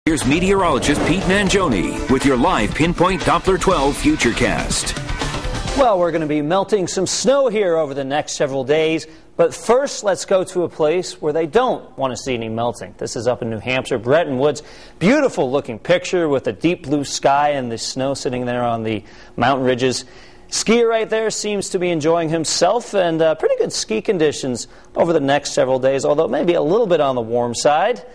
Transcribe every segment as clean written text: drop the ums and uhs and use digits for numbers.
Here's meteorologist Pete Mangione with your live Pinpoint Doppler 12 Futurecast. Well, we're going to be melting some snow here over the next several days, but first let's go to a place where they don't want to see any melting. This is up in New Hampshire, Bretton Woods. Beautiful looking picture with a deep blue sky and the snow sitting there on the mountain ridges. Skier right there seems to be enjoying himself, and pretty good ski conditions over the next several days, although maybe a little bit on the warm side.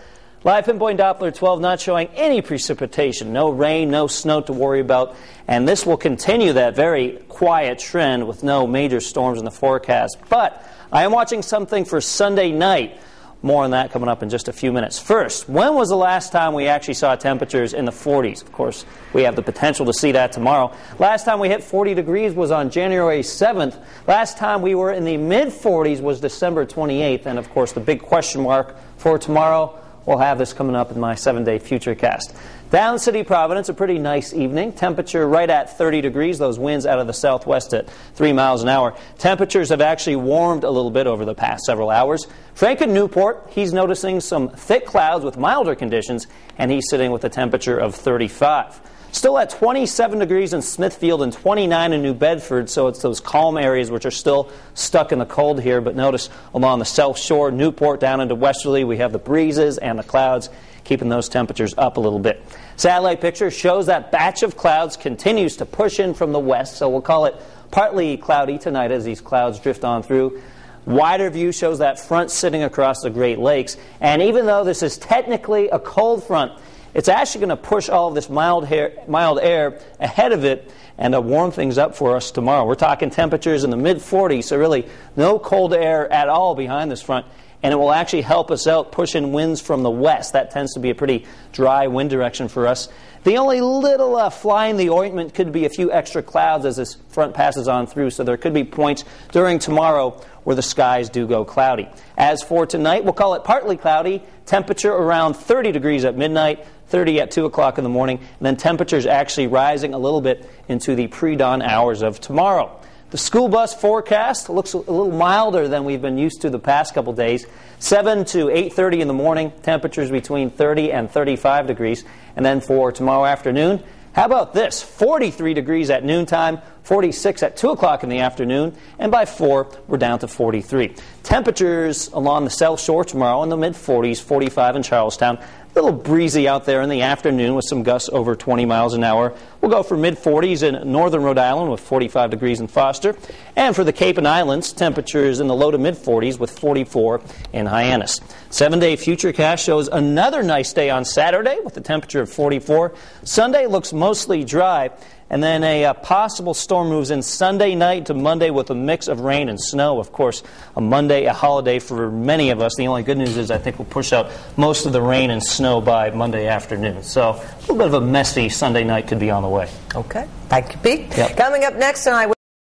Live Pinpoint Doppler 12 not showing any precipitation, no rain, no snow to worry about, and this will continue that very quiet trend with no major storms in the forecast. But I am watching something for Sunday night. More on that coming up in just a few minutes. First, when was the last time we actually saw temperatures in the 40s? Of course, we have the potential to see that tomorrow. Last time we hit 40 degrees was on January 7th. Last time we were in the mid-40s was December 28th. And, of course, the big question mark for tomorrow, we'll have this coming up in my 7-day Futurecast. Down City, Providence, a pretty nice evening. Temperature right at 30 degrees. Those winds out of the southwest at 3 miles an hour. Temperatures have actually warmed a little bit over the past several hours. Frank in Newport, he's noticing some thick clouds with milder conditions, and he's sitting with a temperature of 35. Still at 27 degrees in Smithfield and 29 in New Bedford, so it's those calm areas which are still stuck in the cold here. But notice along the South Shore, Newport down into Westerly, we have the breezes and the clouds keeping those temperatures up a little bit. Satellite picture shows that batch of clouds continues to push in from the west, so we'll call it partly cloudy tonight as these clouds drift on through. Wider view shows that front sitting across the Great Lakes, and even though this is technically a cold front, it's actually going to push all of this mild air ahead of it and warm things up for us tomorrow. We're talking temperatures in the mid-40s, so really no cold air at all behind this front. And it will actually help us out, push in winds from the west. That tends to be a pretty dry wind direction for us. The only little fly in the ointment could be a few extra clouds as this front passes on through, so there could be points during tomorrow where the skies do go cloudy. As for tonight, we'll call it partly cloudy. Temperature around 30 degrees at midnight, 30 at 2 o'clock in the morning, and then temperatures actually rising a little bit into the pre-dawn hours of tomorrow. The school bus forecast looks a little milder than we've been used to the past couple days. 7 to 8:30 in the morning, temperatures between 30 and 35 degrees. And then for tomorrow afternoon, how about this? 43 degrees at noontime, 46 at 2 o'clock in the afternoon, and by 4, we're down to 43. Temperatures along the South Shore tomorrow in the mid-40s, 45 in Charlestown. A little breezy out there in the afternoon with some gusts over 20 miles an hour. We'll go for mid-40s in northern Rhode Island with 45 degrees in Foster. And for the Cape and Islands, temperatures in the low to mid-40s with 44 in Hyannis. 7-day Futurecast shows another nice day on Saturday with a temperature of 44. Sunday looks mostly dry. And then a possible storm moves in Sunday night to Monday with a mix of rain and snow. Of course, a Monday, a holiday for many of us. The only good news is I think we'll push out most of the rain and snow by Monday afternoon. So a little bit of a messy Sunday night could be on the way. Okay. Thank you, Pete. Yep. Coming up next tonight.